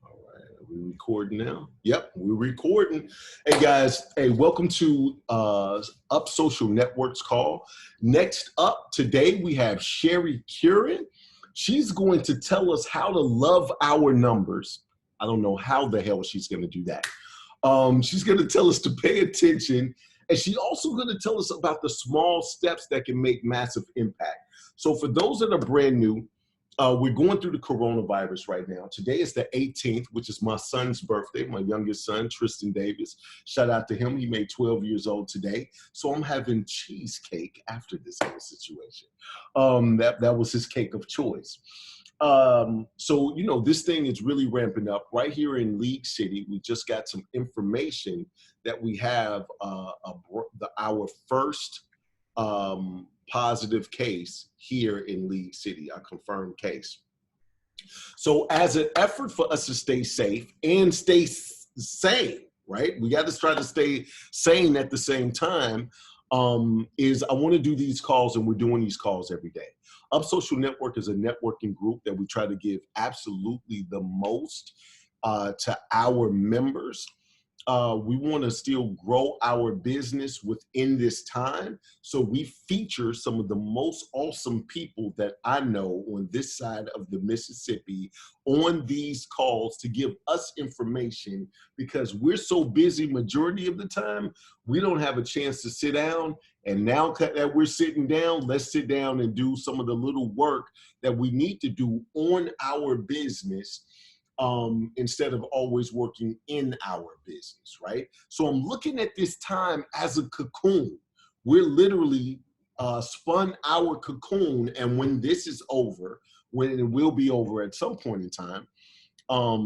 All right, are we recording now? Yep, we're recording. Hey guys, hey, welcome to Up Social Networks call. Next up today, we have Sheri Curran. She's going to tell us how to love our numbers. I don't know how the hell she's going to do that. She's going to tell us to pay attention, and she's also going to tell us about the small steps that can make massive impact. So for those that are brand new, we're going through the coronavirus right now. Today is the 18th, which is my son's birthday, my youngest son, Tristan Davis. Shout out to him. He made 12 years old today. So I'm having cheesecake after this whole situation. That was his cake of choice. So, you know, this thing is really ramping up right here in League City. We just got some information that we have our first positive case here in League City, a confirmed case. So as an effort for us to stay safe and stay sane, right? We got to try to stay sane at the same time. Is I want to do these calls, and we're doing these calls every day. Up Social Network is a networking group that we try to give absolutely the most to our members. We want to still grow our business within this time. So we feature some of the most awesome people that I know on this side of the Mississippi on these calls to give us information, because we're so busy majority of the time, we don't have a chance to sit down. And now that we're sitting down, let's sit down and do some of the little work that we need to do on our business, instead of always working in our business, right? So I'm looking at this time as a cocoon. We're literally spun our cocoon, and when this is over, when it will be over at some point in time,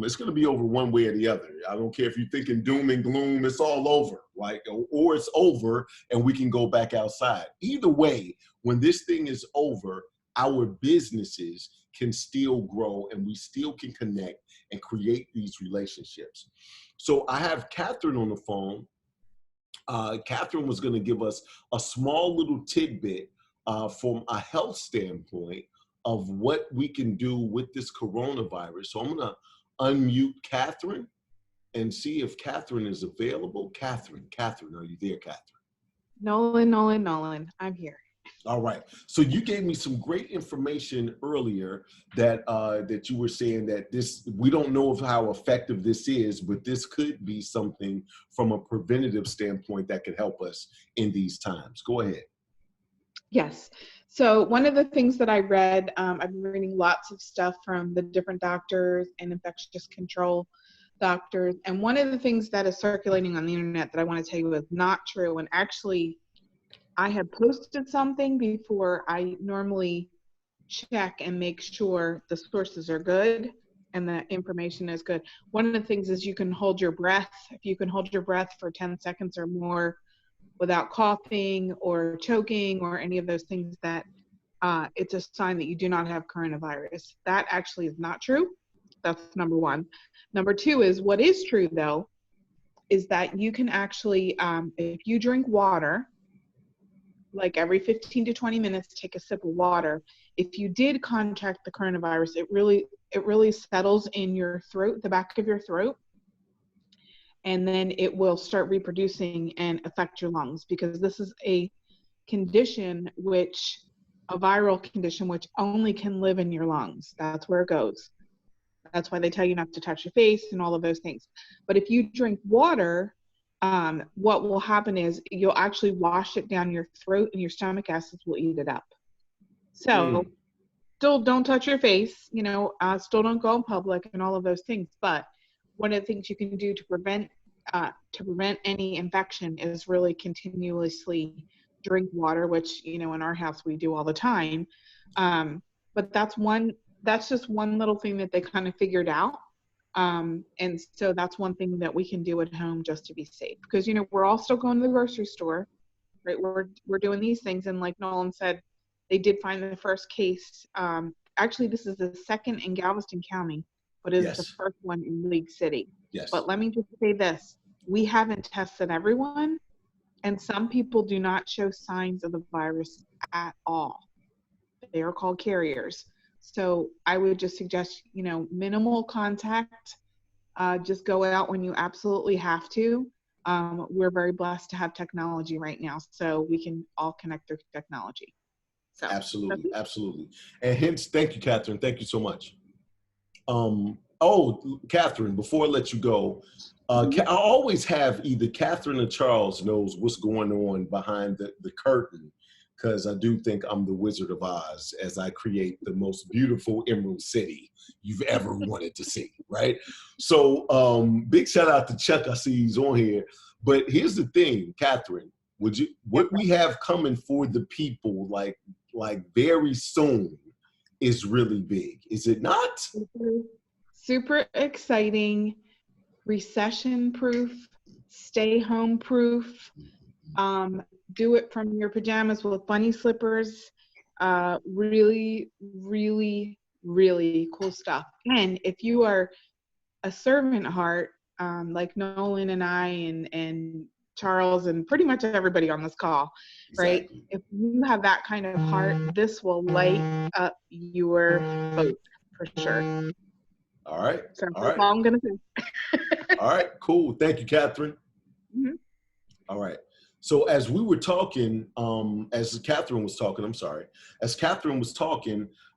it's going to be over one way or the other. I don't care if you're thinking doom and gloom, it's all over, right? Or it's over and we can go back outside. Either way, when this thing is over, our businesses can still grow and we still can connect and create these relationships. So I have Catherine on the phone. Catherine was going to give us a small little tidbit from a health standpoint of what we can do with this coronavirus. So I'm going to unmute Catherine and see if Catherine is available. Catherine, are you there, Catherine? Nolan, I'm here. All right. So you gave me some great information earlier that that you were saying that this, we don't know of how effective this is, but this could be something from a preventative standpoint that could help us in these times. Go ahead. Yes. So one of the things that I read, I've been reading lots of stuff from the different doctors and infectious control doctors. And one of the things that is circulating on the internet that I want to tell you is not true. And actually, I had posted something before. I normally check and make sure the sources are good and the information is good. One of the things is you can hold your breath. If you can hold your breath for 10 seconds or more without coughing or choking or any of those things, that it's a sign that you do not have coronavirus. That actually is not true. That's number one. Number two is, what is true though, is that you can actually, if you drink water, like every 15 to 20 minutes, take a sip of water. If you did contract the coronavirus, it really settles in your throat, the back of your throat, and then it will start reproducing and affect your lungs, because this is a condition a viral condition, which only can live in your lungs. That's where it goes. That's why they tell you not to touch your face and all of those things. But if you drink water, what will happen is you'll actually wash it down your throat and your stomach acids will eat it up. So still don't touch your face, still don't go in public and all of those things. But one of the things you can do to prevent any infection is really continuously drink water, which, in our house we do all the time. But that's just one little thing that they kind of figured out. And so that's one thing that we can do at home just to be safe, because, we're all still going to the grocery store, right? We're doing these things. And like Nolan said, they did find the first case. Actually, this is the second in Galveston County, but it's the first one in League City. Yes. But let me just say this. We haven't tested everyone, and some people do not show signs of the virus at all. They are called carriers. So I would just suggest, minimal contact. Just go out when you absolutely have to. We're very blessed to have technology right now, so we can all connect through technology. So Absolutely, absolutely. And hence, thank you, Catherine. Thank you so much. Catherine, before I let you go, I always have either Catherine or Charles knows what's going on behind the curtain, because I do think I'm the Wizard of Oz as I create the most beautiful Emerald City you've ever wanted to see, right? So big shout out to Chuck. I see he's on here. But here's the thing, Catherine, what we have coming for the people like very soon is really big, is it not? Super exciting, recession proof, stay home proof. Do it from your pajamas with bunny slippers. Really, really, really cool stuff. And if you are a servant heart, like Nolan and I and Charles and pretty much everybody on this call, right? Exactly. If you have that kind of heart, this will light up your boat for sure. All right. So All that's right. all I'm going to say. All right. Cool. Thank you, Catherine. Mm-hmm. All right. So as we were talking, as Catherine was talking,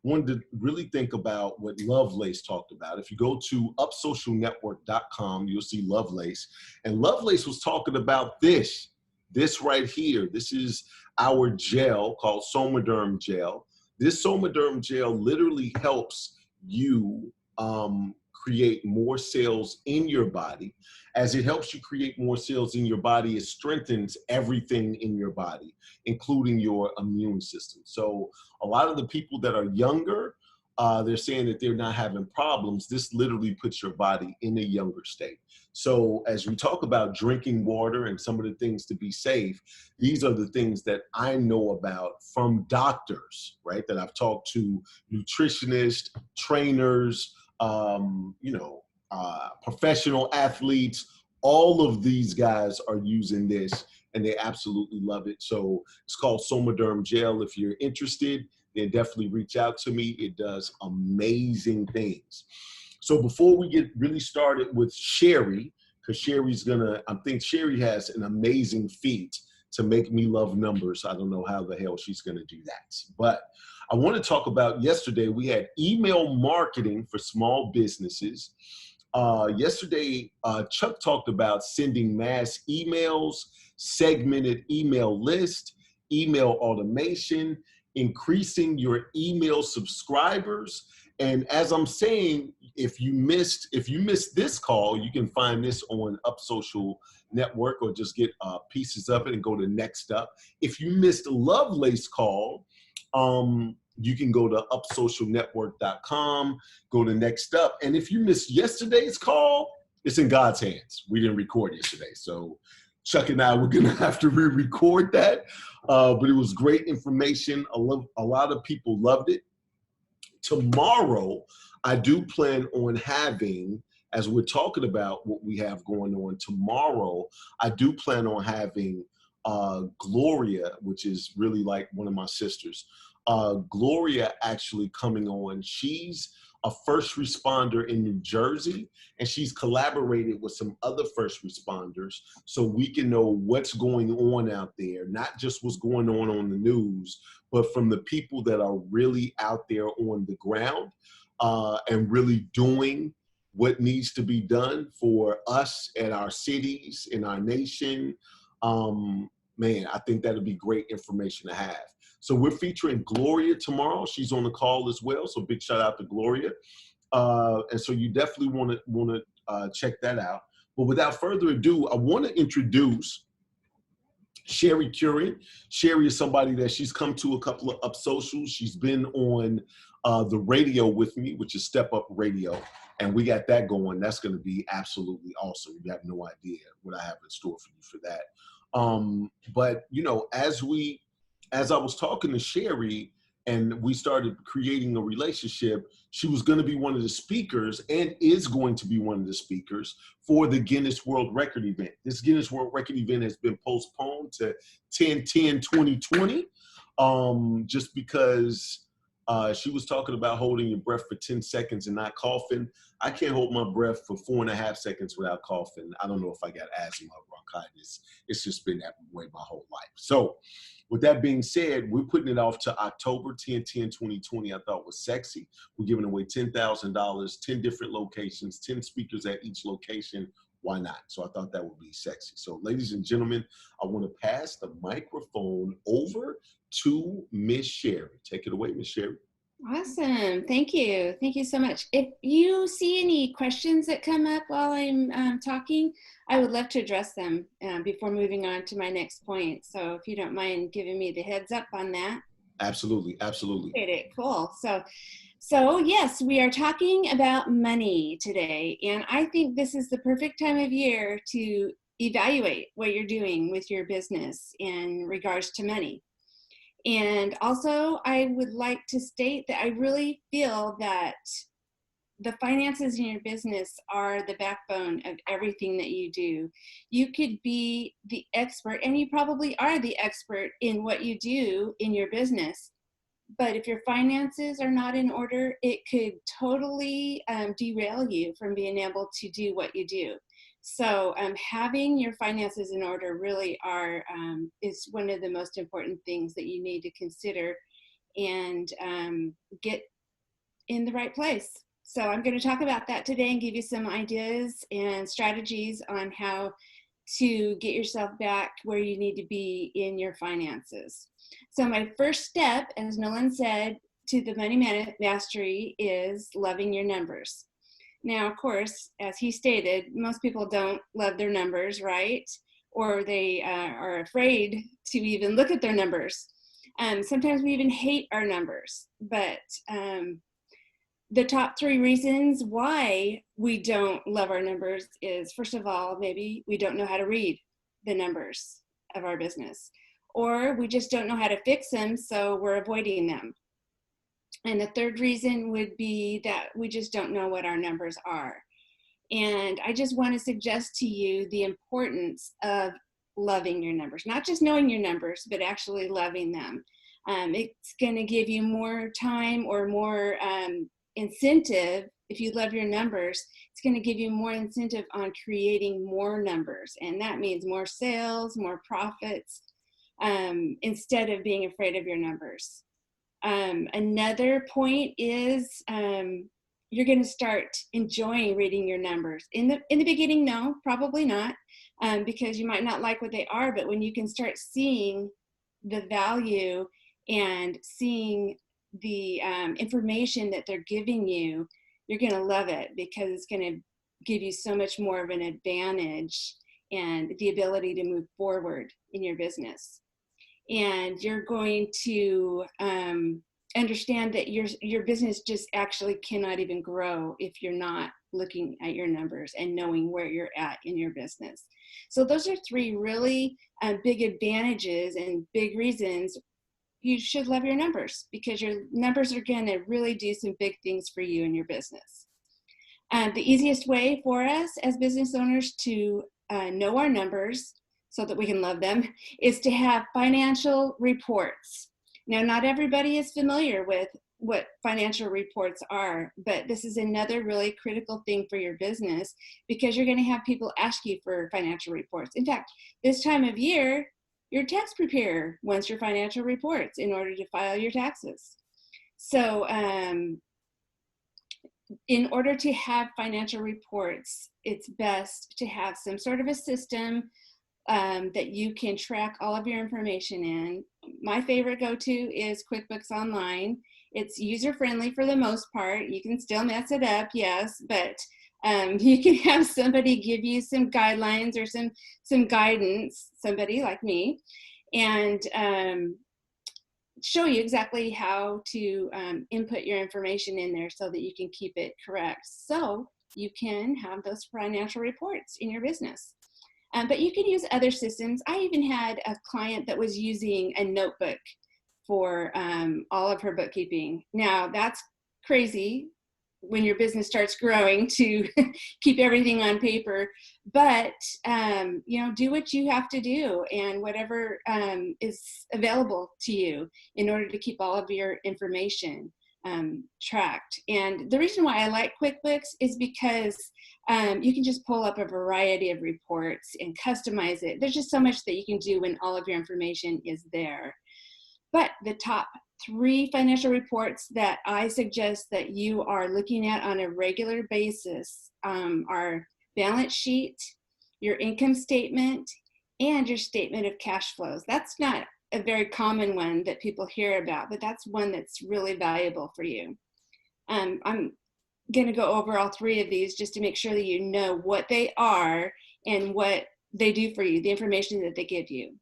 wanted to really think about what Lovelace talked about. If you go to upsocialnetwork.com, you'll see Lovelace. And Lovelace was talking about this right here. This is our gel called Somaderm Gel. This Somaderm Gel literally helps you create more cells in your body. As it helps you create more cells in your body, it strengthens everything in your body, including your immune system. So a lot of the people that are younger, they're saying that they're not having problems. This literally puts your body in a younger state. So as we talk about drinking water and some of the things to be safe, these are the things that I know about from doctors, right? That I've talked to nutritionists, trainers, professional athletes. All of these guys are using this and they absolutely love it. So it's called Somaderm Gel. If you're interested, then definitely reach out to me. It does amazing things. So before we get really started with Sheri, because I think Sheri has an amazing feat to make me love numbers. I don't know how the hell she's gonna do that. But I want to talk about yesterday, we had email marketing for small businesses. Yesterday, Chuck talked about sending mass emails, segmented email list, email automation, increasing your email subscribers. And as I'm saying, if you missed this call, you can find this on Up Social Network or just get pieces of it and go to Next Up. If you missed Lovelace call, you can go to upsocialnetwork.com, go to Next Up. And if you missed yesterday's call, it's in God's hands. We didn't record yesterday. So Chuck and I were going to have to re-record that. But it was great information. A lot of people loved it. Tomorrow, I do plan on having, as we're talking about what we have going on tomorrow, I do plan on having Gloria, which is really like one of my sisters. Gloria actually coming on. She's a first responder in New Jersey, and she's collaborated with some other first responders so we can know what's going on out there, not just what's going on the news, but from the people that are really out there on the ground and really doing what needs to be done for us and our cities, in our nation. Man, I think that'll be great information to have. So we're featuring Gloria tomorrow. She's on the call as well. So big shout out to Gloria. And so you definitely want to check that out. But without further ado, I want to introduce Sheri Curran. Sheri is somebody that she's come to a couple of Up Socials. She's been on the radio with me, which is Step Up Radio. And we got that going. That's going to be absolutely awesome. You have no idea what I have in store for you for that. But as I was talking to Sheri and we started creating a relationship, she was going to be one of the speakers and is going to be one of the speakers for the Guinness World Record event. This Guinness World Record event has been postponed to 10/10/2020, just because She was talking about holding your breath for 10 seconds and not coughing. I can't hold my breath for 4.5 seconds without coughing. I don't know if I got asthma or bronchitis. It's just been that way my whole life. So with that being said, we're putting it off to October 10/10/2020. I thought was sexy. We're giving away $10,000, 10 different locations, 10 speakers at each location. Why not? So I thought that would be sexy. So ladies and gentlemen, I want to pass the microphone over to Miss Sheri. Take it away, Miss Sheri. Awesome. Thank you. Thank you so much. If you see any questions that come up while I'm talking, I would love to address them before moving on to my next point. So if you don't mind giving me the heads up on that. Absolutely. Absolutely. Okay, cool. So yes, we are talking about money today. And I think this is the perfect time of year to evaluate what you're doing with your business in regards to money. And also, I would like to state that I really feel that the finances in your business are the backbone of everything that you do. You could be the expert, and you probably are the expert in what you do in your business. But if your finances are not in order, it could totally derail you from being able to do what you do. So having your finances in order really is one of the most important things that you need to consider and get in the right place. So I'm going to talk about that today and give you some ideas and strategies on how to get yourself back where you need to be in your finances. So my first step, as Nolan said, to the money mastery is loving your numbers. Now, of course, as he stated, most people don't love their numbers, right? Or they are afraid to even look at their numbers. Sometimes we even hate our numbers. But the top 3 reasons why we don't love our numbers is, first of all, maybe we don't know how to read the numbers of our business. Or we just don't know how to fix them, so we're avoiding them. And the third reason would be that we just don't know what our numbers are. And I just want to suggest to you the importance of loving your numbers, not just knowing your numbers, but actually loving them. It's going to give you more time or more incentive. If you love your numbers, it's going to give you more incentive on creating more numbers. And that means more sales, more profits, instead of being afraid of your numbers. Another point is you're going to start enjoying reading your numbers. In the beginning, no, probably not, because you might not like what they are. But when you can start seeing the value and seeing the information that they're giving you, you're going to love it, because it's going to give you so much more of an advantage and the ability to move forward in your business. And you're going to understand that your business just actually cannot even grow if you're not looking at your numbers and knowing where you're at in your business. So those are 3 really big advantages and big reasons you should love your numbers, because your numbers are going to really do some big things for you in your business. The easiest way for us as business owners to know our numbers so that we can love them is to have financial reports. Now, not everybody is familiar with what financial reports are, but this is another really critical thing for your business, because you're going to have people ask you for financial reports. In fact, this time of year, your tax preparer wants your financial reports in order to file your taxes. So in order to have financial reports, it's best to have some sort of a system that you can track all of your information in. My favorite go-to is QuickBooks Online. It's user-friendly for the most part. You can still mess it up, yes, but you can have somebody give you some guidelines or some guidance, somebody like me, and show you exactly how to input your information in there so that you can keep it correct, so you can have those financial reports in your business. But you can use other systems. I even had a client that was using a notebook for all of her bookkeeping. Now, that's crazy when your business starts growing to keep everything on paper. But, do what you have to do and whatever is available to you in order to keep all of your information tracked. And the reason why I like QuickBooks is because you can just pull up a variety of reports and customize it. There's just so much that you can do when all of your information is there. But the top 3 financial reports that I suggest that you are looking at on a regular basis are balance sheet, your income statement, and your statement of cash flows. That's not a very common one that people hear about, but that's one that's really valuable for you. I'm going to go over all 3 of these just to make sure that you know what they are and what they do for you, the information that they give you.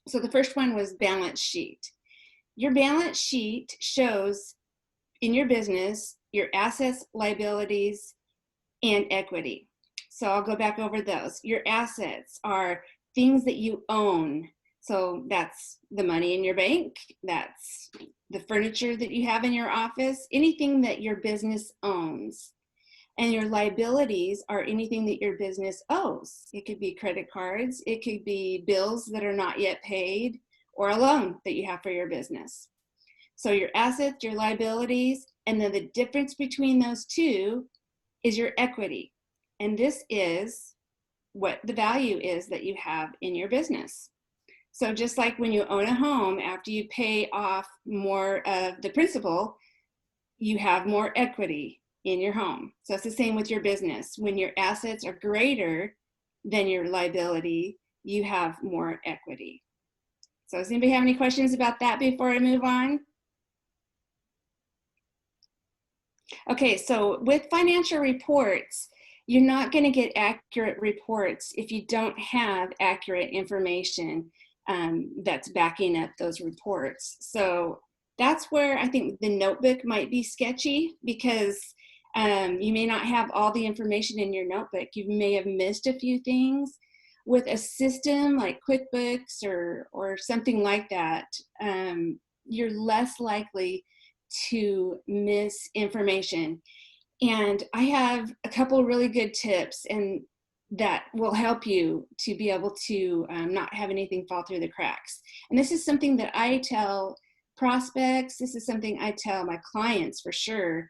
So the first one was balance sheet. Your balance sheet shows in your business your assets, liabilities, and equity. So I'll go back over those. Your assets are things that you own. So that's the money in your bank, that's the furniture that you have in your office, anything that your business owns. And your liabilities are anything that your business owes. It could be credit cards, it could be bills that are not yet paid, or a loan that you have for your business. So your assets, your liabilities, and then the difference between those 2 is your equity. And this is what the value is that you have in your business. So just like when you own a home, after you pay off more of the principal, you have more equity in your home. So it's the same with your business. When your assets are greater than your liability, you have more equity. So does anybody have any questions about that before I move on? Okay, so with financial reports, you're not going to get accurate reports if you don't have accurate information that's backing up those reports. So that's where I think the notebook might be sketchy, because you may not have all the information in your notebook. You may have missed a few things. With a system like QuickBooks or something like that, you're less likely to miss information. And I have a couple really good tips and that will help you to be able to not have anything fall through the cracks. And this is something that I tell prospects, this is something I tell my clients for sure.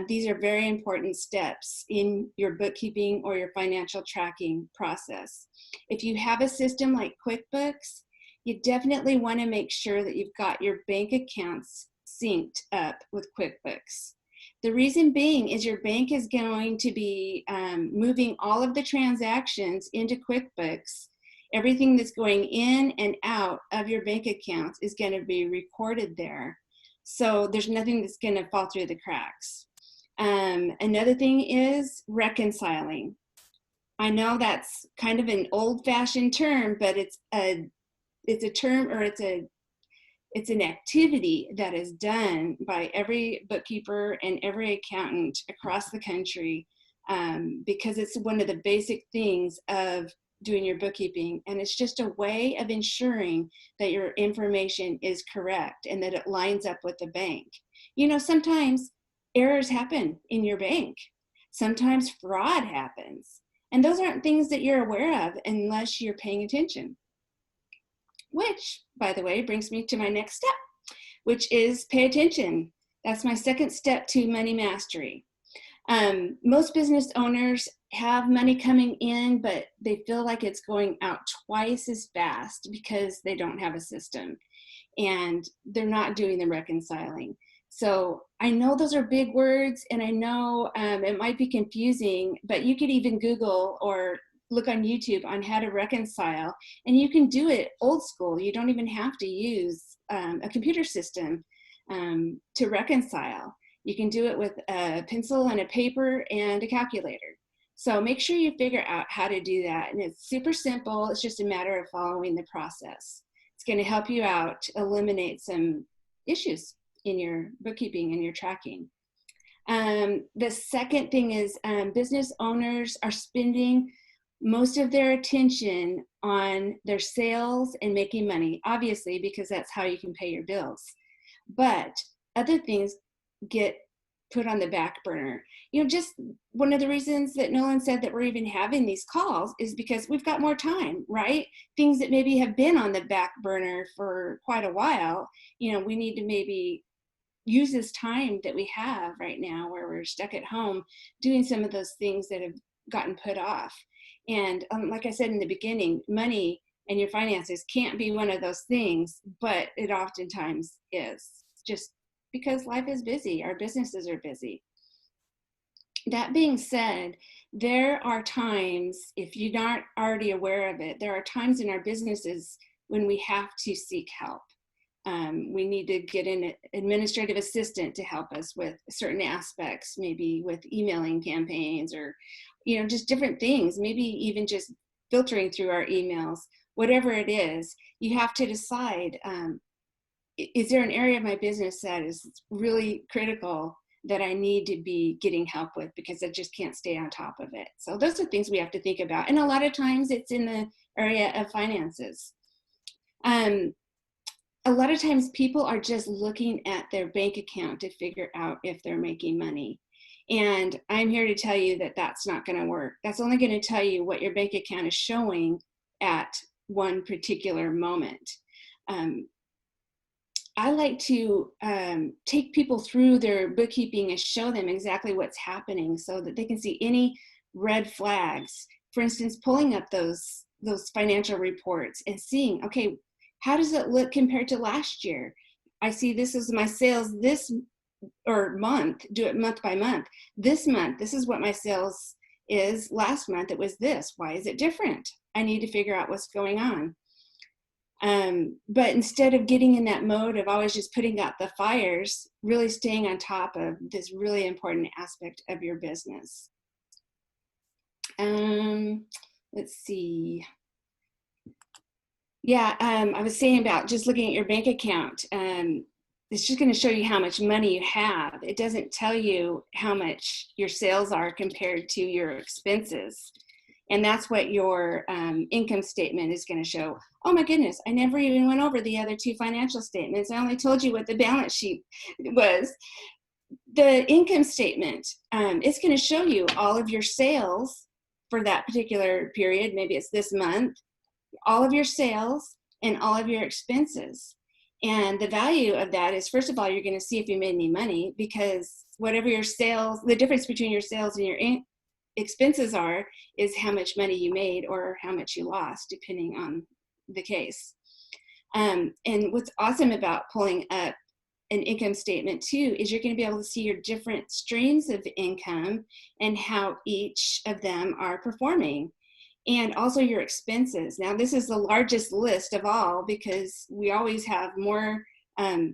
These are very important steps in your bookkeeping or your financial tracking process. If you have a system like QuickBooks, you definitely want to make sure that you've got your bank accounts synced up with QuickBooks. The reason being is your bank is going to be moving all of the transactions into QuickBooks. Everything that's going in and out of your bank accounts is going to be recorded there. So there's nothing that's going to fall through the cracks. Another thing is reconciling. I know that's kind of an old-fashioned term, but it's a term, or it's an activity that is done by every bookkeeper and every accountant across the country, because it's one of the basic things of doing your bookkeeping. And it's just a way of ensuring that your information is correct and that it lines up with the bank. You know, sometimes errors happen in your bank. Sometimes fraud happens. And those aren't things that you're aware of unless you're paying attention. Which, by the way, brings me to my next step, which is pay attention. That's my second step to money mastery. Most business owners have money coming in, but they feel like it's going out twice as fast because they don't have a system and they're not doing the reconciling. So I know those are big words, and I know it might be confusing, but you could even Google or look on YouTube on how to reconcile, and you can do it old school. You don't even have to use a computer system to reconcile. You can do it with a pencil and a paper and a calculator. So make sure you figure out how to do that. And it's super simple. It's just a matter of following the process. It's going to help you out to eliminate some issues in your bookkeeping and your tracking. The second thing is business owners are spending most of their attention on their sales and making money, obviously, because that's how you can pay your bills. But other things get put on the back burner. Just one of the reasons that Nolan said that we're even having these calls is because we've got more time, right? Things that maybe have been on the back burner for quite a while, we need to maybe use this time that we have right now where we're stuck at home doing some of those things that have gotten put off. And like I said in the beginning, money and your finances can't be one of those things, but it oftentimes is, just because life is busy, our businesses are busy. That being said, there are times, if you're not already aware of it, there are times in our businesses when we have to seek help. We need to get an administrative assistant to help us with certain aspects, maybe with emailing campaigns or, just different things, maybe even just filtering through our emails, whatever it is. You have to decide, is there an area of my business that is really critical that I need to be getting help with because I just can't stay on top of it? So those are things we have to think about. And a lot of times it's in the area of finances. A lot of times people are just looking at their bank account to figure out if they're making money. And I'm here to tell you that that's not going to work. That's only going to tell you what your bank account is showing at one particular moment. I like to take people through their bookkeeping and show them exactly what's happening so that they can see any red flags. For instance, pulling up those financial reports and seeing, okay, how does it look compared to last year? I see this is my sales this or month, do it month by month. This month, this is what my sales is. Last month, it was this. Why is it different? I need to figure out what's going on. But instead of getting in that mode of always just putting out the fires, really staying on top of this really important aspect of your business. Let's see. Yeah, I was saying about just looking at your bank account. It's just going to show you how much money you have. It doesn't tell you how much your sales are compared to your expenses. And that's what your income statement is going to show. Oh my goodness, I never even went over the other two financial statements. I only told you what the balance sheet was. The income statement, it's going to show you all of your sales for that particular period. Maybe it's this month, all of your sales and all of your expenses. And the value of that is, first of all, you're going to see if you made any money, because whatever your sales, the difference between your sales and your expenses are is how much money you made or how much you lost, depending on the case. And what's awesome about pulling up an income statement too is you're going to be able to see your different streams of income and how each of them are performing, and also your expenses. Now, this is the largest list of all because we always have more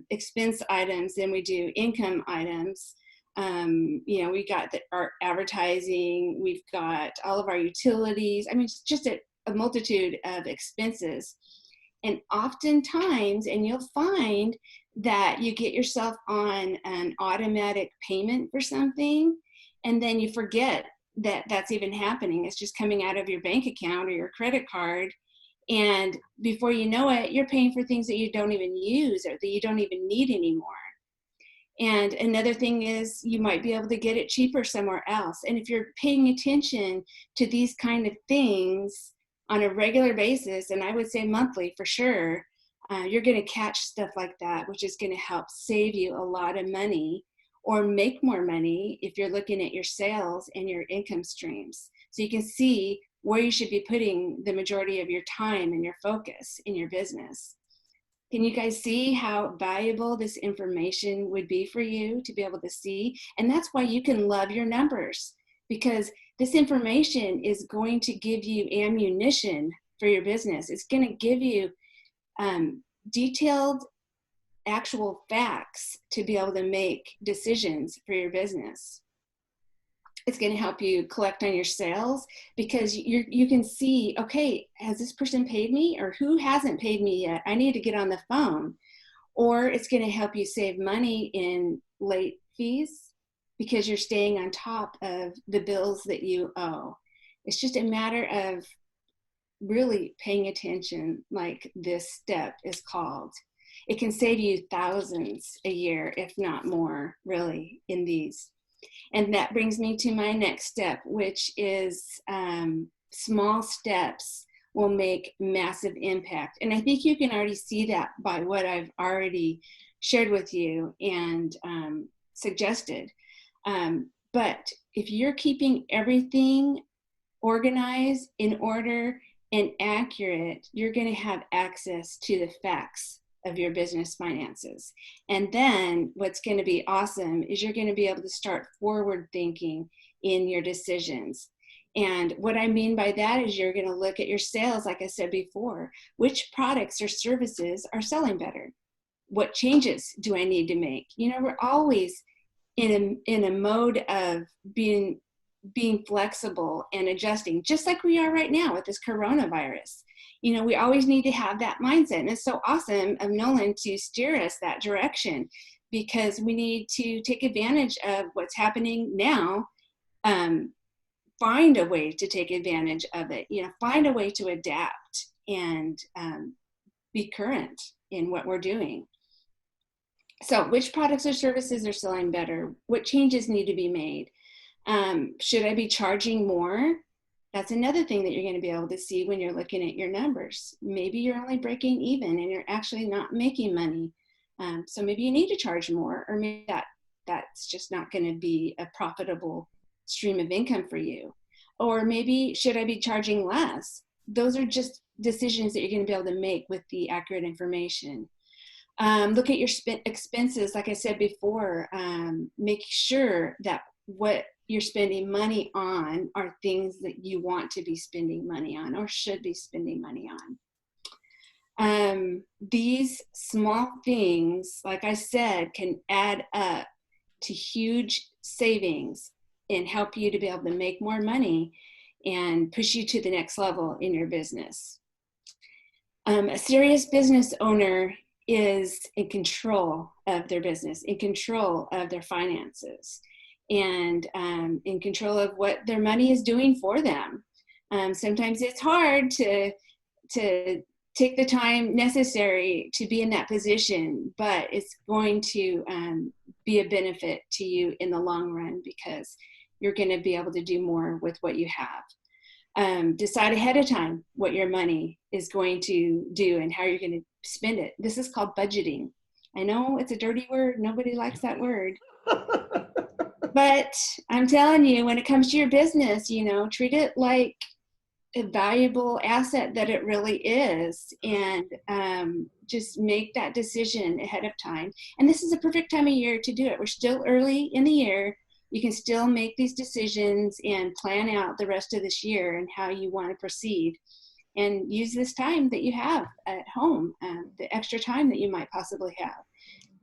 expense items than we do income items. We got our advertising, we've got all of our utilities. I mean, it's just a multitude of expenses. And oftentimes, and you'll find that you get yourself on an automatic payment for something, and then you forget that that's even happening. It's just coming out of your bank account or your credit card. And before you know it, you're paying for things that you don't even use or that you don't even need anymore. And another thing is you might be able to get it cheaper somewhere else. And if you're paying attention to these kind of things on a regular basis, and I would say monthly for sure, you're going to catch stuff like that, which is going to help save you a lot of money or make more money if you're looking at your sales and your income streams. So you can see where you should be putting the majority of your time and your focus in your business. Can you guys see how valuable this information would be for you to be able to see? And that's why you can love your numbers, because this information is going to give you ammunition for your business. It's going to give you detailed actual facts to be able to make decisions for your business. It's going to help you collect on your sales because you can see, okay, has this person paid me, or who hasn't paid me yet? I need to get on the phone. Or it's going to help you save money in late fees because you're staying on top of the bills that you owe. It's just a matter of really paying attention, like this step is called. It can save you thousands a year, if not more, really, in these. And that brings me to my next step, which is small steps will make massive impact. And I think you can already see that by what I've already shared with you and suggested. But if you're keeping everything organized, in order, and accurate, you're going to have access to the facts of your business finances. And then what's going to be awesome is you're going to be able to start forward thinking in your decisions. And what I mean by that is you're going to look at your sales, like I said before. Which products or services are selling better? What changes do I need to make? You know, we're always in a mode of being flexible and adjusting, just like we are right now with this coronavirus. You know, we always need to have that mindset. And it's so awesome of Nolan to steer us that direction, because we need to take advantage of what's happening now. Find a way to take advantage of it, you know, find a way to adapt and be current in what we're doing. So which products or services are selling better? What changes need to be made? Should I be charging more? That's another thing that you're going to be able to see when you're looking at your numbers. Maybe you're only breaking even and you're actually not making money. So maybe you need to charge more, or maybe that's just not going to be a profitable stream of income for you. Or maybe should I be charging less? Those are just decisions that you're going to be able to make with the accurate information. Look at your expenses, like I said before. Make sure that what you're spending money on are things that you want to be spending money on or should be spending money on. These small things, like I said, can add up to huge savings and help you to be able to make more money and push you to the next level in your business. A serious business owner is in control of their business, in control of their finances, and in control of what their money is doing for them. Sometimes it's hard to take the time necessary to be in that position, but it's going to be a benefit to you in the long run, because you're going to be able to do more with what you have. Decide ahead of time what your money is going to do and how you're going to spend it. This is called budgeting. I know it's a dirty word. Nobody likes that word. But I'm telling you, when it comes to your business, you know, treat it like a valuable asset that it really is, and just make that decision ahead of time. And this is a perfect time of year to do it. We're still early in the year. You can still make these decisions and plan out the rest of this year and how you want to proceed, and use this time that you have at home, the extra time that you might possibly have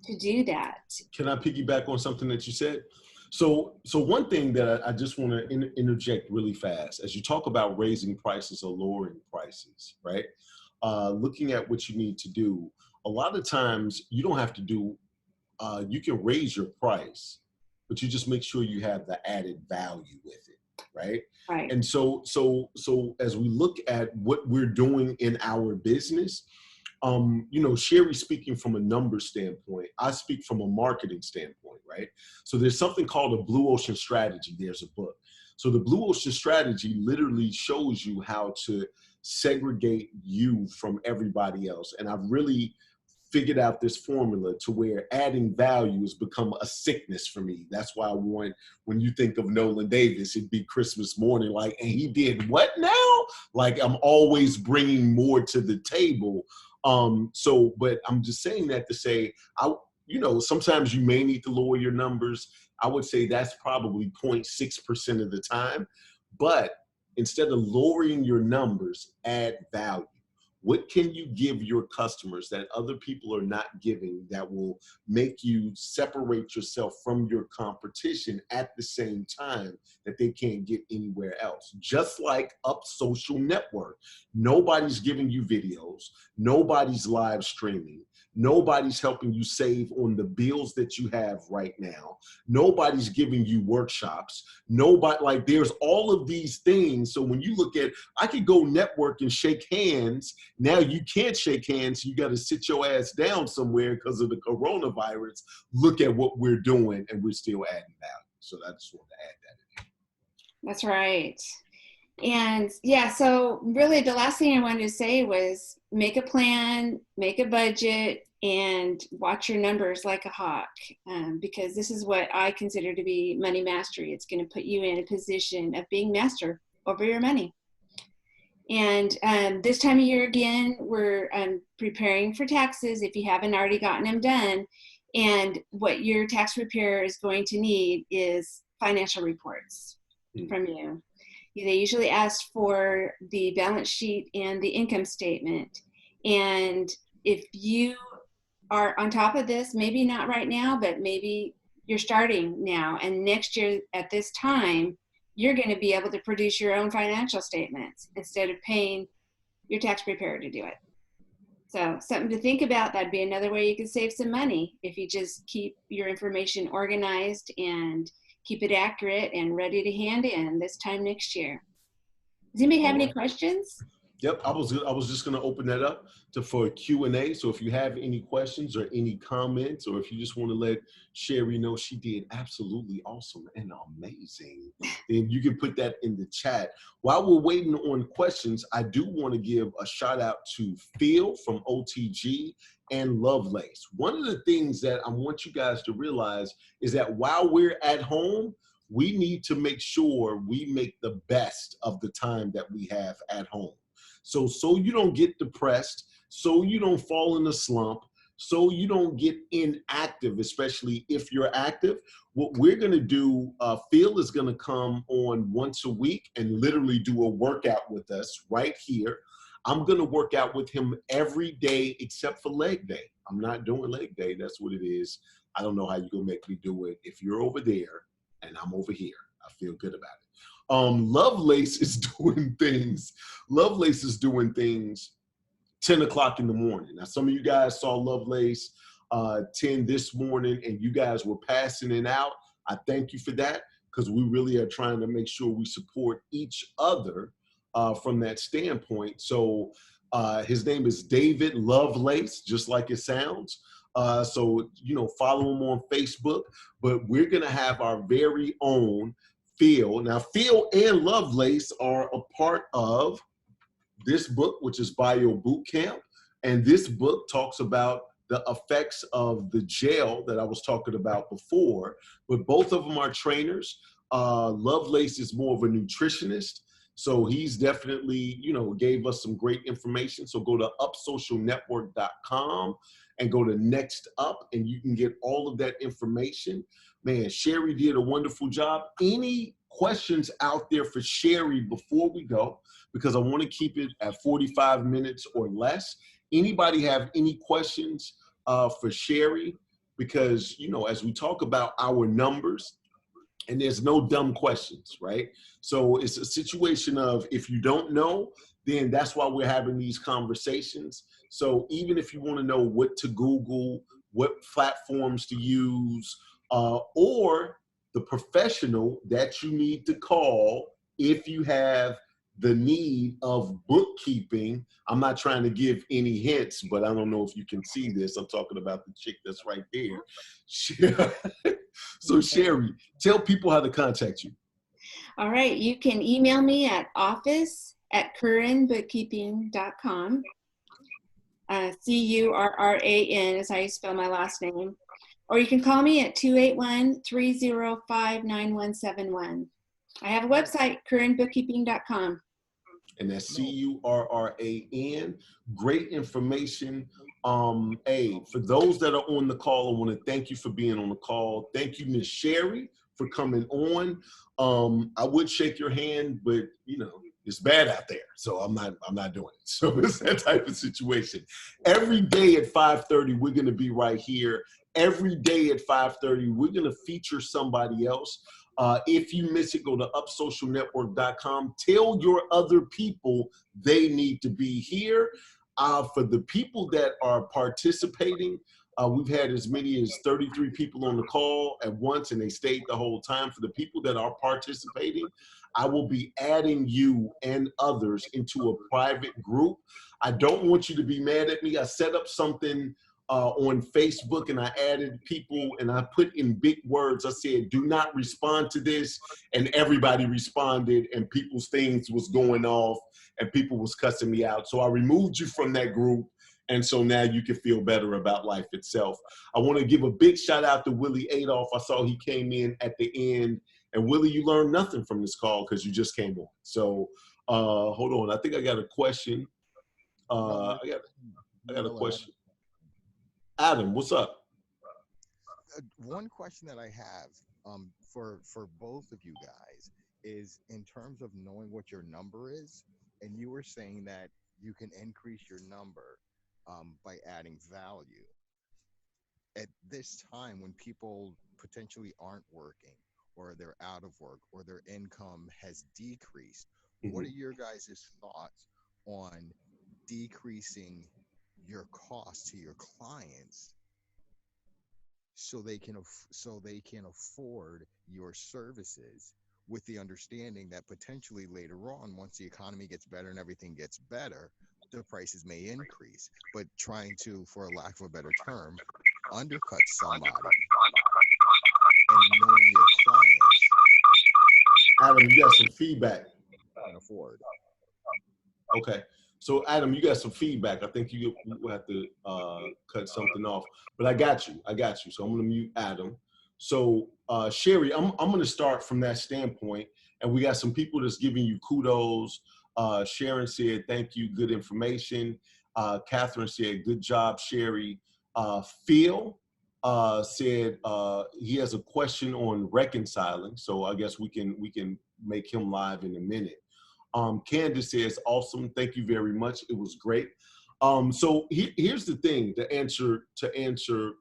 to do that. Can I piggyback on something that you said? So one thing that I just want to interject really fast, as you talk about raising prices or lowering prices, right? Looking at what you need to do, a lot of times you don't have to do, you can raise your price, but you just make sure you have the added value with it, right? Right. And so as we look at what we're doing in our business, you know, Sheri speaking from a number standpoint, I speak from a marketing standpoint, right? So there's something called a blue ocean strategy. There's a book. So the blue ocean strategy literally shows you how to segregate you from everybody else. And I've really figured out this formula to where adding value has become a sickness for me. That's why I want, when you think of Nolan Davis, it'd be Christmas morning, like, and he did what now? Like, I'm always bringing more to the table. But I'm just saying that to say, you know, sometimes you may need to lower your numbers. I would say that's probably 0.6% of the time. But instead of lowering your numbers, add value. What can you give your customers that other people are not giving that will make you separate yourself from your competition at the same time that they can't get anywhere else? Just like Up Social Network. Nobody's giving you videos. Nobody's live streaming. Nobody's helping you save on the bills that you have right now. Nobody's giving you workshops. Nobody, like, there's all of these things. So when you look at, I could go network and shake hands. Now you can't shake hands. You got to sit your ass down somewhere because of the coronavirus. Look at what we're doing, and we're still adding value. So I just wanted to add that in. That's right. And yeah, so really the last thing I wanted to say was make a plan, make a budget, and watch your numbers like a hawk, because this is what I consider to be money mastery. It's going to put you in a position of being master over your money. And this time of year, again, we're preparing for taxes if you haven't already gotten them done. And what your tax preparer is going to need is financial reports from you. They usually ask for the balance sheet and the income statement. And if you are on top of this, maybe not right now, but maybe you're starting now. And next year at this time, you're going to be able to produce your own financial statements instead of paying your tax preparer to do it. So something to think about. That'd be another way you could save some money if you just keep your information organized and keep it accurate and ready to hand in this time next year. Does anybody have any questions? Yep, I was just going to open that up for a Q&A. So if you have any questions or any comments, or if you just want to let Sheri know she did absolutely awesome and amazing, then you can put that in the chat. While we're waiting on questions, I do want to give a shout out to Phil from OTG and Lovelace. One of the things that I want you guys to realize is that while we're at home, we need to make sure we make the best of the time that we have at home. So you don't get depressed, so you don't fall in a slump, so you don't get inactive, especially if you're active. What we're going to do, Phil is going to come on once a week and literally do a workout with us right here. I'm going to work out with him every day except for leg day. I'm not doing leg day. That's what it is. I don't know how you're going to make me do it if you're over there and I'm over here. I feel good about it. Lovelace is doing things. Lovelace is doing things 10 o'clock in the morning. Now, some of you guys saw Lovelace 10 this morning, and you guys were passing it out. I thank you for that, because we really are trying to make sure we support each other from that standpoint. So his name is David Lovelace, just like it sounds. So, follow him on Facebook. But we're going to have our very own Phil. Now, Phil and Lovelace are a part of this book, which is Bio Boot Camp. And this book talks about the effects of the gel that I was talking about before. But both of them are trainers. Lovelace is more of a nutritionist. So he's definitely, gave us some great information. So go to upsocialnetwork.com and go to Next Up, and you can get all of that information. Man, Sheri did a wonderful job. Any questions out there for Sheri before we go? Because I want to keep it at 45 minutes or less. Anybody have any questions for Sheri? Because, as we talk about our numbers, and there's no dumb questions, right? So it's a situation of, if you don't know, then that's why we're having these conversations. So even if you want to know what to Google, what platforms to use, or the professional that you need to call if you have the need of bookkeeping. I'm not trying to give any hints, but I don't know if you can see this. I'm talking about the chick that's right there. So Sheri, tell people how to contact you. All right. You can email me at office@curranbookkeeping.com. Curran is how you spell my last name. Or you can call me at 281-305-9171. I have a website, curranbookkeeping.com. And that's Curran. Great information. Hey, for those that are on the call, I want to thank you for being on the call. Thank you, Miss Sheri, for coming on. I would shake your hand, but it's bad out there, so I'm not doing it. So it's that type of situation. Every day at 5:30, we're going to be right here. Every day at 5:30, we're going to feature somebody else. If you miss it, go to upsocialnetwork.com. Tell your other people they need to be here. For the people that are participating, we've had as many as 33 people on the call at once, and they stayed the whole time. For the people that are participating, I will be adding you and others into a private group. I don't want you to be mad at me. I set up something on Facebook, and I added people, and I put in big words. I said, do not respond to this. And everybody responded, and people's things was going off, and people was cussing me out. So I removed you from that group. And so now you can feel better about life itself. I want to give a big shout out to Willie Adolph. I saw he came in at the end. And Willie, you learned nothing from this call because you just came on. So hold on. I think I got a question. I got a question. Adam, what's up? One question that I have for both of you guys is in terms of knowing what your number is, and you were saying that you can increase your number by adding value. At this time when people potentially aren't working, or they're out of work, or their income has decreased, what are your guys' thoughts on decreasing your cost to your clients so they can afford your services, with the understanding that potentially later on, once the economy gets better and everything gets better, the prices may increase, but trying to, for a lack of a better term, undercut somebody and knowing your clients. Adam, you got some feedback. Can afford. Okay. So Adam, you got some feedback. I think you will have to cut something off, but I got you. So I'm going to mute Adam. So Sheri, I'm going to start from that standpoint, and we got some people that's giving you kudos. Sharon said, thank you, good information. Catherine said, good job, Sheri. Phil said he has a question on reconciling. So I guess we can make him live in a minute. Candace says, awesome, thank you very much. It was great. So here's the thing, to answer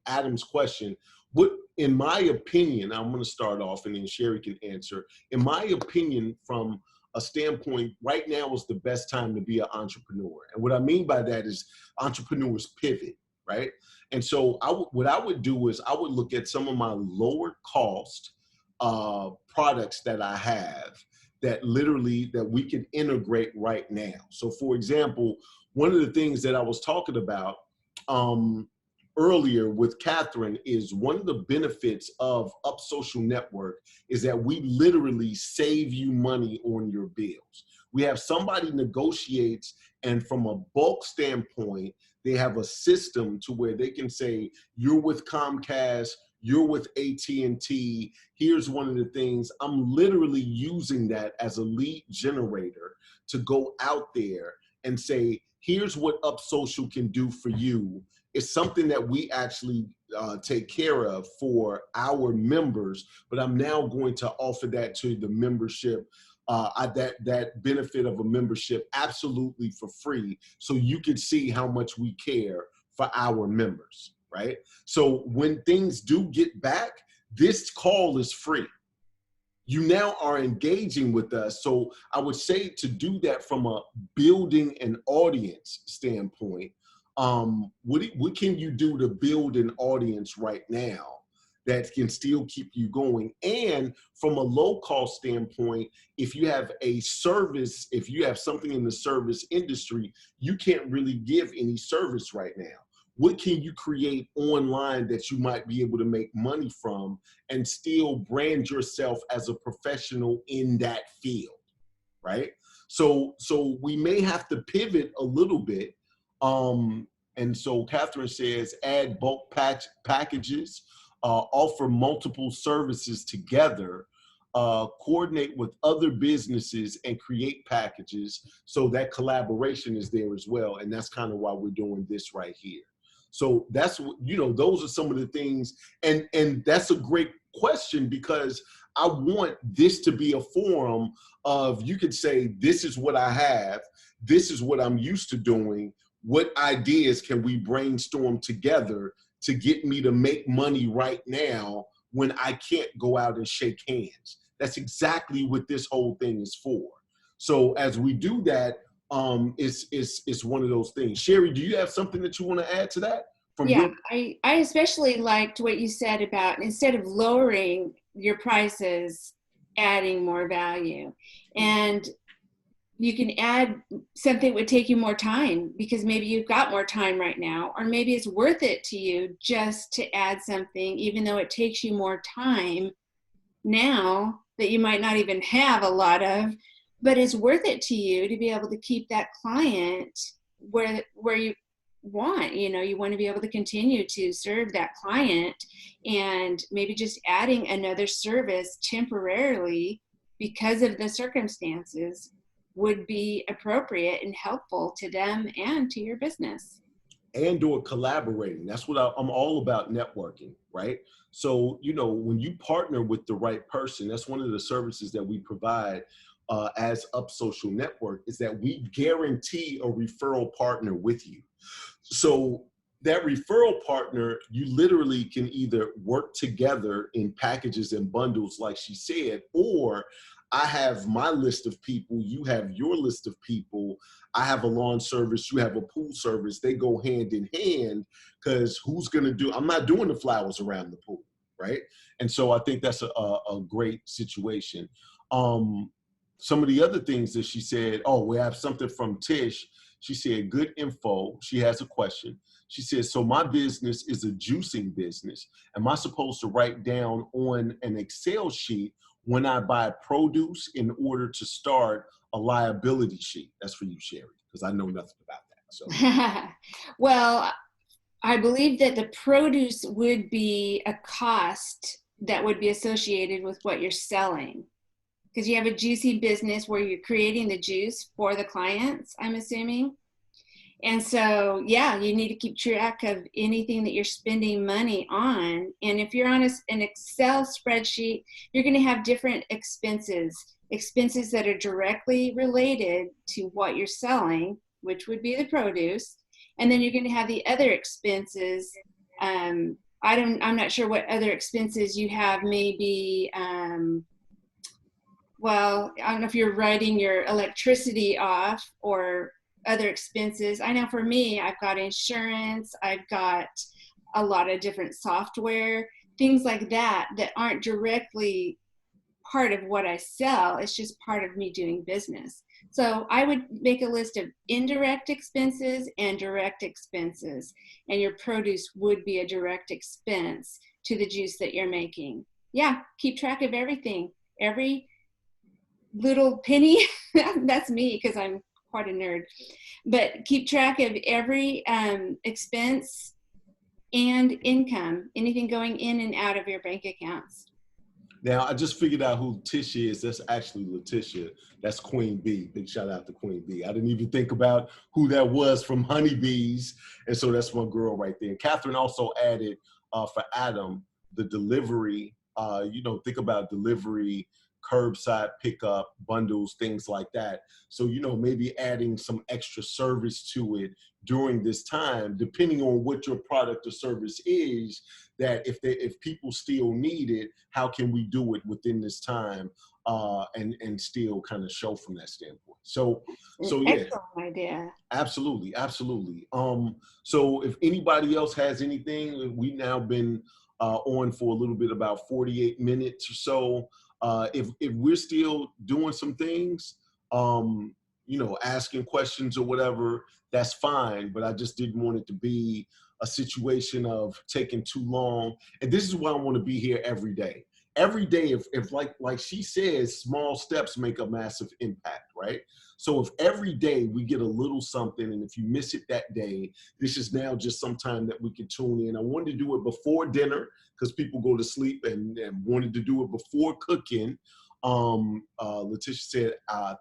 Adam's question. What, in my opinion, I'm going to start off and then Sheri can answer. In my opinion, from a standpoint, right now is the best time to be an entrepreneur. And what I mean by that is entrepreneurs pivot, right? And so what I would do is I would look at some of my lower cost products that I have that we can integrate right now. So for example, one of the things that I was talking about earlier with Catherine is one of the benefits of Up Social Network is that we literally save you money on your bills. We have somebody negotiates, and from a bulk standpoint, they have a system to where they can say, you're with Comcast, you're with AT&T, here's one of the things. I'm literally using that as a lead generator to go out there and say, here's what Up Social can do for you. It's something that we actually take care of for our members, but I'm now going to offer that to the membership, that benefit of a membership absolutely for free, so you can see how much we care for our members, right? So when things do get back, this call is free. You now are engaging with us. So I would say to do that from a building an audience standpoint, what can you do to build an audience right now that can still keep you going? And from a low cost standpoint, if you have a service, if you have something in the service industry, you can't really give any service right now. What can you create online that you might be able to make money from and still brand yourself as a professional in that field, right? So we may have to pivot a little bit. And so Catherine says, add bulk packages, offer multiple services together, coordinate with other businesses and create packages. So that collaboration is there as well. And that's kind of why we're doing this right here. So that's what, those are some of the things. And that's a great question, because I want this to be a forum of, you could say, this is what I have, this is what I'm used to doing. What ideas can we brainstorm together to get me to make money right now when I can't go out and shake hands? That's exactly what this whole thing is for. So as we do that, it's one of those things. Sheri, do you have something that you want to add to that? Yeah, I especially liked what you said about instead of lowering your prices, adding more value. And you can add something that would take you more time because maybe you've got more time right now, or maybe it's worth it to you just to add something, even though it takes you more time now that you might not even have a lot of, but it's worth it to you to be able to keep that client where you want. You want to be able to continue to serve that client, and maybe just adding another service temporarily because of the circumstances would be appropriate and helpful to them and to your business. And or collaborating. That's what I'm all about, networking, right? So, when you partner with the right person, that's one of the services that we provide as Up Social Network, is that we guarantee a referral partner with you. So that referral partner, you literally can either work together in packages and bundles, like she said, or I have my list of people, you have your list of people. I have a lawn service, you have a pool service. They go hand in hand, because I'm not doing the flowers around the pool, right? And so I think that's a great situation. Some of the other things that she said, we have something from Tish. She said, good info. She has a question. She says, so my business is a juicing business. Am I supposed to write down on an Excel sheet when I buy produce in order to start a liability sheet? That's for you, Sheri, because I know nothing about that. So. Well, I believe that the produce would be a cost that would be associated with what you're selling, because you have a juicy business where you're creating the juice for the clients, I'm assuming. And so, yeah, you need to keep track of anything that you're spending money on. And if you're on an Excel spreadsheet, you're going to have different expenses that are directly related to what you're selling, which would be the produce. And then you're going to have the other expenses. I'm not sure what other expenses you have. Maybe, well, I don't know if you're writing your electricity off or other expenses. I know for me, I've got insurance, I've got a lot of different software, things like that aren't directly part of what I sell. It's just part of me doing business. So I would make a list of indirect expenses and direct expenses, and your produce would be a direct expense to the juice that you're making. Yeah, keep track of everything, every little penny. That's me, because I'm quite a nerd. But keep track of every expense and income, anything going in and out of your bank accounts. Now, I just figured out who Tish is. That's actually Letitia. That's Queen Bee. Big shout out to Queen Bee. I didn't even think about who that was from Honeybees. And so that's my girl right there. And Catherine also added for Adam, the delivery, think about delivery, curbside pickup, bundles, things like that. So, maybe adding some extra service to it during this time, depending on what your product or service is, that if people still need it, how can we do it within this time and still kind of show from that standpoint? So yeah. Excellent idea. Absolutely. So if anybody else has anything, we've now been on for a little bit, about 48 minutes or so. If we're still doing some things, asking questions or whatever, that's fine. But I just didn't want it to be a situation of taking too long. And this is why I want to be here every day. Every day, if like she says, small steps make a massive impact, right? So if every day we get a little something, and if you miss it that day, this is now just some time that we can tune in. I wanted to do it before dinner because people go to sleep, and wanted to do it before cooking. Letitia said,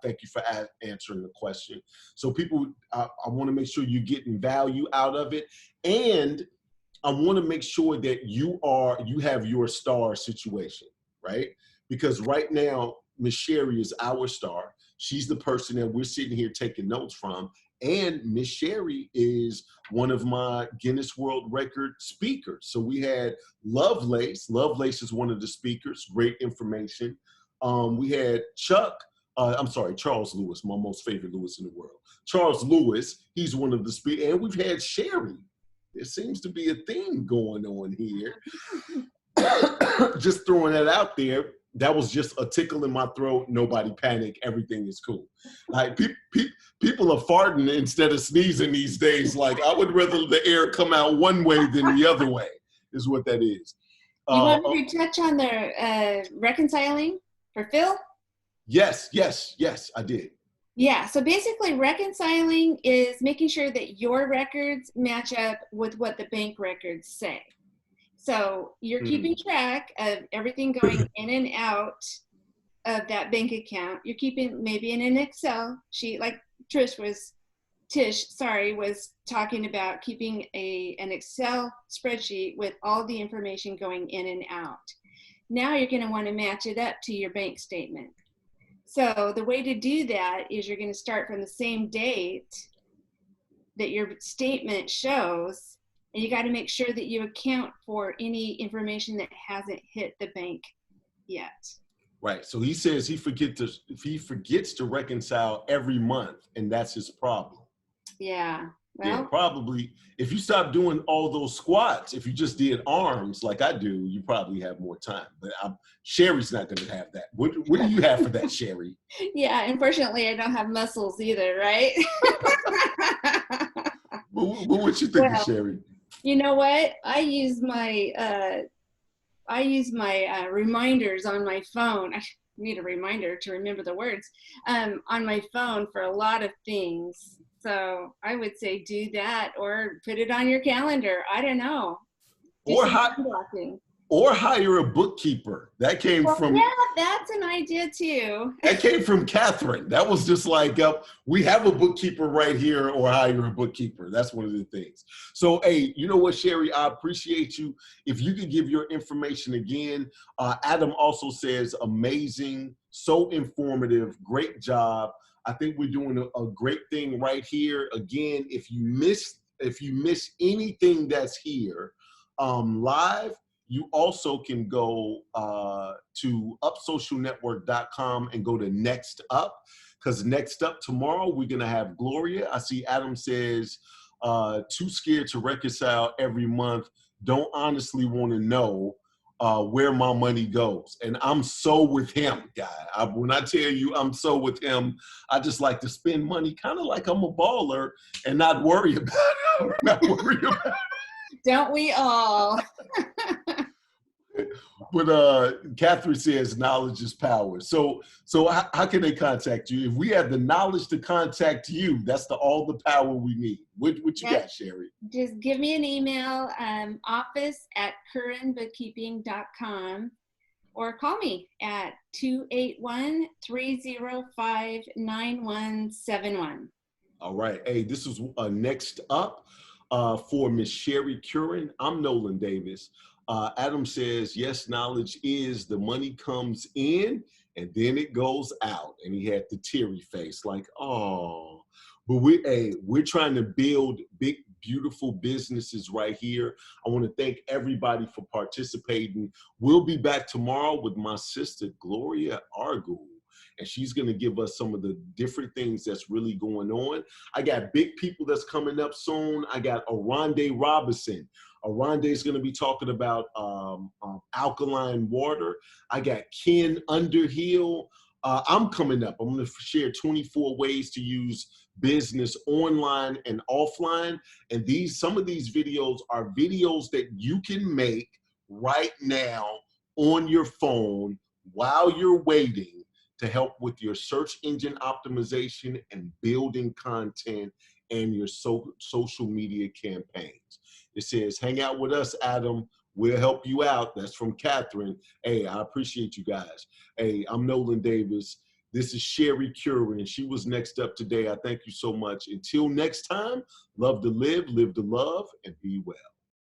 thank you for answering the question. So people, I want to make sure you're getting value out of it. And I want to make sure that you have your star situation, right? Because right now, Miss Sheri is our star. She's the person that we're sitting here taking notes from. And Miss Sheri is one of my Guinness World Record speakers. So we had Lovelace. Lovelace is one of the speakers. Great information. We had Chuck I'm sorry, Charles Lewis, my most favorite Lewis in the world. Charles Lewis, he's one of the speakers, and we've had Sheri. There seems to be a theme going on here. Just throwing that out there. That was just a tickle in my throat. Nobody panic. Everything is cool. Like people are farting instead of sneezing these days. Like I would rather the air come out one way than the other way. Is what that is. You want me to touch on the reconciling for Phil? Yes, I did. Yeah, so basically reconciling is making sure that your records match up with what the bank records say. So you're keeping track of everything going in and out of that bank account. You're keeping maybe in an Excel sheet, like Tish was talking about, keeping an Excel spreadsheet with all the information going in and out. Now you're going to want to match it up to your bank statement. So the way to do that is you're going to start from the same date that your statement shows, and you got to make sure that you account for any information that hasn't hit the bank yet. Right. So he says he forgets to reconcile every month, and that's his problem. Yeah. Well, yeah, probably. If you stop doing all those squats, if you just did arms like I do, you probably have more time. But Sheri's not going to have that. What do you have for that, Sheri? Yeah, unfortunately, I don't have muscles either, right? What you think, Sheri? You know what? I use my reminders on my phone. I need a reminder to remember the words on my phone for a lot of things. So I would say do that, or put it on your calendar. I don't know. Or hire a bookkeeper. That came from. Yeah, that's an idea too. That came from Catherine. That was just like, we have a bookkeeper right here, or hire a bookkeeper. That's one of the things. So, hey, you know what, Sheri? I appreciate you. If you could give your information again. Adam also says, amazing, so informative, great job. I think we're doing a great thing right here. Again, if you miss anything that's here live, you also can go to upsocialnetwork.com and go to Next Up, because Next Up tomorrow we're gonna have Gloria. I see Adam says, too scared to reconcile every month. Don't honestly want to know where my money goes. And I'm so with him, guy. When I tell you I'm so with him, I just like to spend money kind of like I'm a baller and not worry about it. Don't we all? But Catherine says knowledge is power. So how can they contact you? If we have the knowledge to contact you, that's all the power we need. What you got, Sheri? Just give me an email, office@curranbookkeeping.com, or call me at 281-305-9171. All right. Hey, this is Next Up for Miss Sheri Curran. I'm Nolan Davis. Adam says, yes, knowledge is the money comes in and then it goes out. And he had the teary face like, oh. But we're trying to build big, beautiful businesses right here. I want to thank everybody for participating. We'll be back tomorrow with my sister, Gloria Argul. And she's going to give us some of the different things that's really going on. I got big people that's coming up soon. I got Aronde Robinson. Aronde is going to be talking about alkaline water. I got Ken Underhill. I'm coming up. I'm going to share 24 ways to use business online and offline. And some of these videos are videos that you can make right now on your phone while you're waiting, to help with your search engine optimization and building content and your social media campaigns. It says, hang out with us, Adam. We'll help you out. That's from Catherine. Hey, I appreciate you guys. Hey, I'm Nolan Davis. This is Sheri Curran. She was Next Up today. I thank you so much. Until next time, love to live to love, and be well.